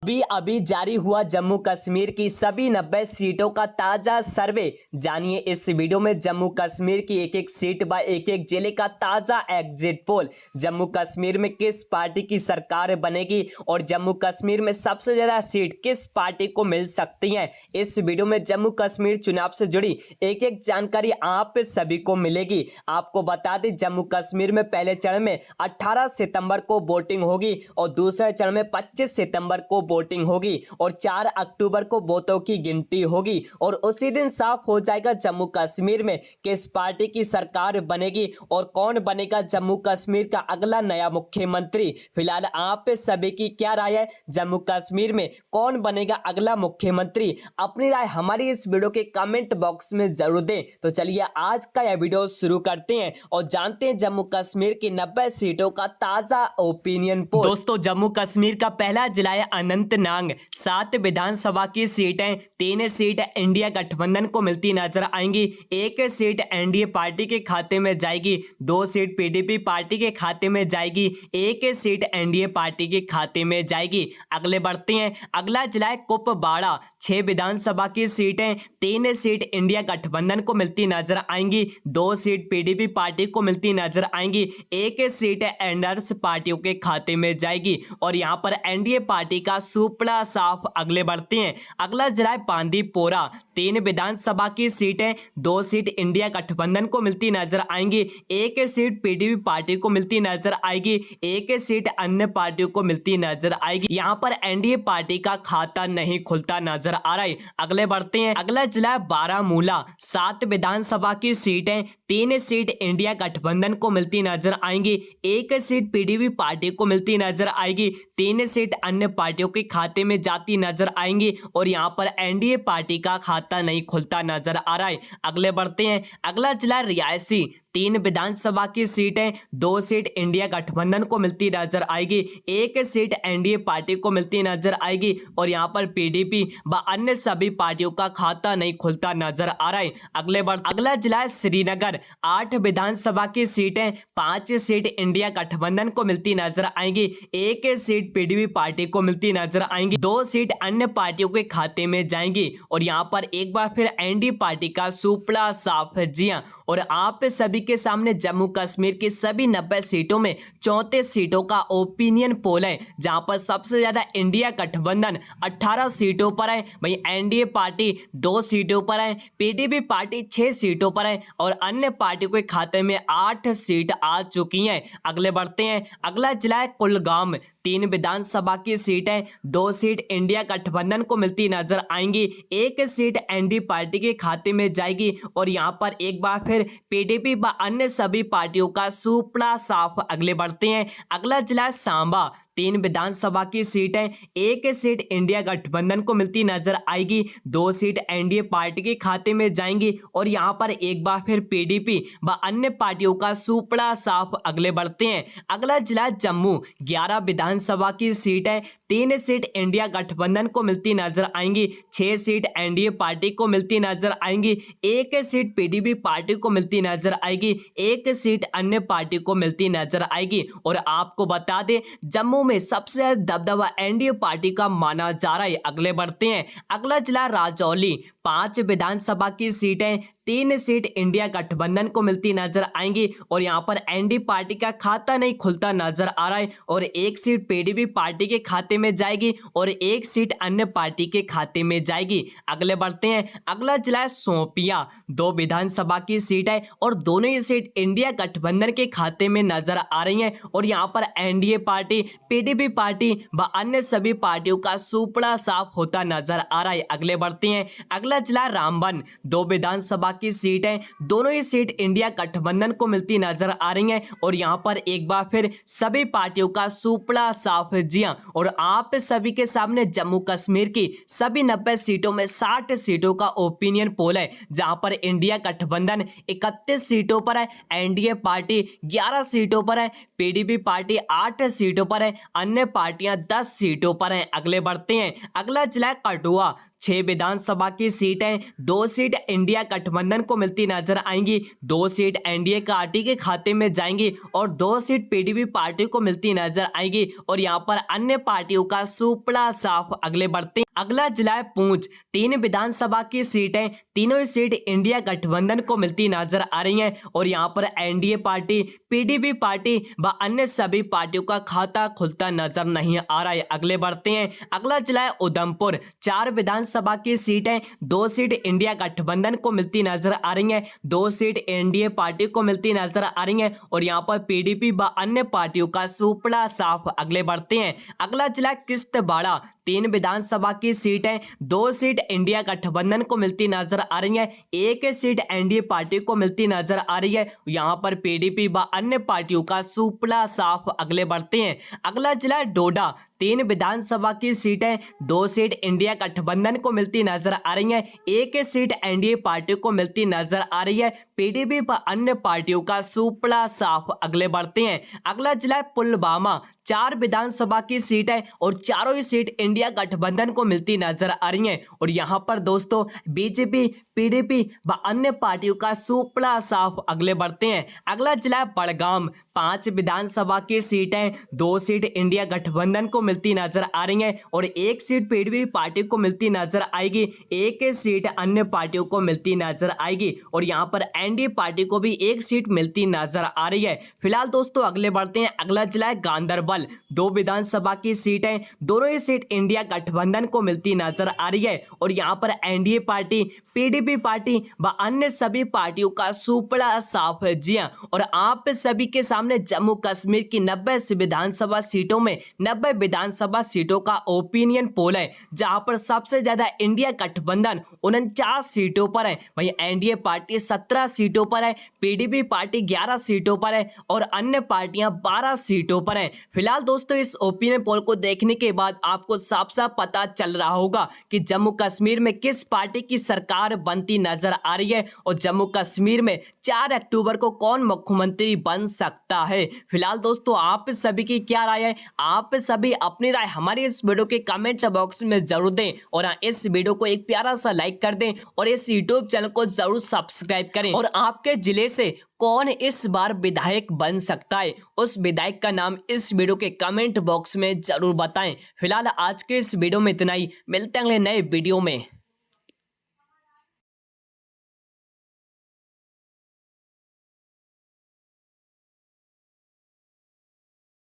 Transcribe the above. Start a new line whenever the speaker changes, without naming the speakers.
अभी अभी जारी हुआ जम्मू कश्मीर की सभी 90 सीटों का ताजा सर्वे जानिए इस वीडियो में। जम्मू कश्मीर की एक एक सीट व एक एक जिले का ताजा एग्जिट पोल। जम्मू कश्मीर में किस पार्टी की सरकार बनेगी और जम्मू कश्मीर में सबसे ज्यादा सीट किस पार्टी को मिल सकती है। इस वीडियो में जम्मू कश्मीर चुनाव से जुड़ी एक एक जानकारी आप सभी को मिलेगी। आपको बता दें जम्मू कश्मीर में पहले चरण में 18 सितंबर को वोटिंग होगी और दूसरे चरण में 25 सितंबर को वोटिंग होगी और 4 अक्टूबर को वोटों की गिनती होगी और उसी दिन साफ हो जाएगा जम्मू कश्मीर में किस पार्टी की सरकार बनेगी और कौन बनेगा जम्मू कश्मीर का अगला नया मुख्यमंत्री। फिलहाल आप सभी की क्या राय है, जम्मू कश्मीर में कौन बनेगा अगला मुख्यमंत्री? अपनी राय हमारी इस वीडियो के कमेंट बॉक्स में जरूर दें। तो चलिए आज का यह वीडियो शुरू करते हैं और जानते हैं जम्मू कश्मीर की 90 सीटों का ताजा ओपिनियन पोल। दोस्तों जम्मू कश्मीर का पहला जिला है अनंतनाग। 7 विधानसभा की सीटें, 3 सीट इंडिया गठबंधन को मिलती नजर आएंगी, 1 सीट एनडीए पार्टी के खाते में जाएगी, 2 सीट पीडीपी पार्टी के खाते में जाएगी, 1 सीट एनडीए पार्टी के खाते में जाएगी। अगले बढ़ते हैं, अगला जिला है कुपवाड़ा। 6 विधानसभा की सीटें, 3 सीट इंडिया गठबंधन को मिलती नजर आएंगी, 2 सीट पीडीपी पार्टी को मिलती नजर आएंगी, 1 सीट एंडर्स पार्टियों के खाते में जाएगी और यहां पर एनडीए पार्टी का सुपड़ा साफ। अगले बढ़ते हैं, अगला जिला है बांदीपोरा। 3 विधानसभा की सीटें, 2 सीट इंडिया गठबंधन को मिलती नजर आएंगी, 1 सीट पीडीपी पार्टी को मिलती नजर आएगी, 1 सीट अन्य पार्टियों को मिलती नजर आएगी। यहां पर एनडीए पार्टी का खाता नहीं खुलता नजर आ रहा है। अगले बढ़ते हैं, अगला जिला है बारामूला। 7 विधानसभा की सीटें, 3 सीट इंडिया गठबंधन को मिलती नजर आएंगी, 1 सीट पीडीपी पार्टी को मिलती नजर आएगी, 3 सीट अन्य पार्टियों के खाते में जाती नजर आएंगी और यहां पर एनडीए पार्टी का खाता नहीं खुलता नजर आ रहा है। अगले बढ़ते हैं, अगला जिला रियासी। 3 विधानसभा की सीटें, 2 सीट इंडिया गठबंधन को मिलती नजर आएगी, 1 सीट एनडीए पार्टी को मिलती नजर आएगी और यहां पर पीडीपी व अन्य सभी पार्टियों का खाता नहीं खुलता नजर आ रहा है। अगला जिला है श्रीनगर। 8 विधानसभा की सीटें, 5 सीट इंडिया गठबंधन को मिलती नजर आएंगी, 1 सीट पीडीपी पार्टी को मिलती नजर आएंगी, 2 सीट अन्य पार्टियों के खाते में जाएंगी और यहां पर एक बार फिर एनडीए पार्टी का सुपड़ा साफ है। जी हां, और आप सभी के सामने जम्मू कश्मीर की सभी 90 सीटों में 34 सीटों का ओपिनियन पोल है, जहां पर सबसे ज्यादा इंडिया गठबंधन 18 सीटों पर है, वहीं एनडीए पार्टी 2 सीटों पर है, पीडीपी पार्टी 6 सीटों पर है और अन्य पार्टियों के खाते में 8 सीट आ चुकी हैं। अगले बढ़ते हैं, अगला जिला है कुलगाम। 3 विधानसभा की सीटें, 2 सीट इंडिया गठबंधन को मिलती नजर आएंगी, 1 सीट एनडीए पार्टी के खाते में जाएगी और यहां पर एक बार फिर पीडीपी व अन्य सभी पार्टियों का सुपड़ा साफ। अगले बढ़ते हैं, अगला जिला है सांबा। 3 विधानसभा की सीटें, 1 सीट इंडिया गठबंधन को मिलती नजर आएगी, 2 सीट एनडीए पार्टी के खाते में जाएंगी और यहां पर एक बार फिर पीडीपी व अन्य पार्टियों का सुपड़ा साफ। अगले बढ़ते हैं, अगला जिला जम्मू। 11 विधानसभा की सीटें, 3 सीट इंडिया गठबंधन को मिलती नजर आएंगी, 6 सीट एनडीए पार्टी को मिलती नजर आएंगी, 1 सीट पीडीपी पार्टी को मिलती नजर आएगी, 1 सीट अन्य पार्टी को मिलती नजर आएगी और आपको बता दें जम्मू में सबसे ज्यादा दबदबा एनडीए पार्टी का माना जा रहा है। अगले बढ़ते हैं, अगला जिला राजौली। 5 विधानसभा की सीटें, 3 सीट इंडिया गठबंधन को मिलती नजर आएंगी और यहां पर एनडीए पार्टी का खाता नहीं खुलता नजर आ रहा है और 1 सीट पीडीपी पार्टी के खाते में जाएगी और 1 सीट अन्य पार्टी के खाते में जाएगी। अगले बढ़ते हैं, अगला जिला है शोपियां। 2 विधानसभा की सीट है और दोनों ही सीट इंडिया गठबंधन के खाते में नजर आ रही हैं और यहां पर एनडीए पार्टी, पीडीपी पार्टी व अन्य सभी पार्टियों का सुपड़ा साफ होता नजर आ रहा है। अगले बढ़ते हैं, अगला जिला रामबन। 2 विधानसभा की सीट है, दोनों ही सीट इंडिया गठबंधन को मिलती नजर आ रही हैं और यहां पर एक बार फिर सभी पार्टियों का सुपड़ा साफ है। जी हां, और आप सभी के सामने जम्मू कश्मीर की सभी 90 सीटों में 60 सीटों का ओपिनियन पोल है, जहां पर इंडिया गठबंधन 31 सीटों पर है, एनडीए पार्टी 11 सीटों पर है, पीडीपी पार्टी 8 सीटों पर है, अन्य पार्टियां 10 सीटों पर हैं। अगले बढ़ते हैं, अगला जिला कठुआ। 6 विधानसभा की सीटें, 2 सीट इंडिया गठबंधन को मिलती नजर आएंगी, 2 सीट एनडीए पार्टी के खाते में जाएंगी और 2 सीट पीडीपी पार्टी को मिलती नजर आएंगी। और यहाँ पर अन्य पार्टियों का सुपड़ा साफ अगले बढ़ते। अगला जिला है पुंछ। 3 विधानसभा की सीटें, तीनों सीट इंडिया गठबंधन को मिलती नजर आ रही हैं और यहाँ पर एनडीए पार्टी, पीडीपी पार्टी व अन्य सभी पार्टियों का खाता खुलता नजर नहीं आ रहा है। अगले बढ़ते हैं। अगला जिला है उधमपुर। 4 विधानसभा की सीटें, 2 सीट इंडिया गठबंधन को मिलती नजर आ रही हैं, 2 सीट एनडीए पार्टी को मिलती नजर आ रही हैं और यहाँ पर पीडीपी व अन्य पार्टियों का सुपड़ा साफ अगले बढ़ते हैं। अगला जिला किश्तवाड़। 3 विधानसभा की सीटें, 2 सीट इंडिया गठबंधन को मिलती नजर आ रही है, 1 सीट एनडीए पार्टी को मिलती नजर आ रही है। यहाँ पर पीडीपी व अन्य पार्टियों का सुपड़ा साफ अगले बढ़ते हैं। अगला जिला डोडा। 3 विधानसभा की सीटें, 2 सीट इंडिया गठबंधन को मिलती नजर आ रही है, 1 सीट एनडीए पार्टी को मिलती नजर आ रही है। पीडीपी व अन्य पार्टियों का सुपड़ा साफ अगले बढ़ते हैं। अगला जिला पुलवामा। 4 विधानसभा की सीटें और चारों ही सीट इंडिया गठबंधन को मिलती नजर आ रही हैं और यहाँ पर दोस्तों बीजेपी, पीडीपी व अन्य पार्टियों का सुपड़ा साफ अगले बढ़ते हैं। अगला जिला बड़गाम। 5 विधानसभा की सीटें, 2 सीट इंडिया गठबंधन को मिलती नजर आ रही हैं और 1 सीट पीडीपी पार्टी को मिलती नजर आएगी, 1 सीट अन्य पार्टियों को मिलती नजर आएगी और यहाँ पर एनडीए पार्टी को भी 1 सीट मिलती नजर आ रही है। फिलहाल दोस्तों अगले बढ़ते हैं। अगला जिला है गांधरबल। 2 विधानसभा की सीटें, दोनों ही सीट इंडिया गठबंधन को मिलती नजर आ रही है और यहाँ पर एनडीए पार्टी, पीडीपी पार्टी व अन्य सभी पार्टियों का सुपड़ा साफ है। जी हां, और आप सभी के सामने जम्मू कश्मीर की 90 विधानसभा सीटों में 90 विधानसभा सीटों का ओपिनियन पोल है, जहां पर सबसे ज्यादा इंडिया गठबंधन 49 सीटों पर है, वहीं एनडीए पार्टी 17 सीटों पर है, पीडीपी पार्टी 11 सीटों पर है और अन्य पार्टियां 12 सीटों पर हैं। फिलहाल दोस्तों इस ओपिनियन पोल को देखने के बाद आपको साफ साफ पता चल रहा होगा कि जम्मू कश्मीर में किस पार्टी की सरकार बनती नजर आ रही है और जम्मू कश्मीर में 4 अक्टूबर को कौन मुख्यमंत्री बन सकता है। फिलहाल दोस्तों आप सभी की क्या राय है, आप सभी अपनी राय हमारे इस वीडियो के कमेंट बॉक्स में जरूर दें और इस वीडियो को एक प्यारा सा लाइक कर दें और इस यूट्यूब चैनल को जरूर सब्सक्राइब करें। और आपके जिले से कौन इस बार विधायक बन सकता है, उस विधायक का नाम इस वीडियो के कमेंट बॉक्स में जरूर बताएं। फिलहाल आज के इस वीडियो में इतना ही, मिलते हैं अगले नए वीडियो में।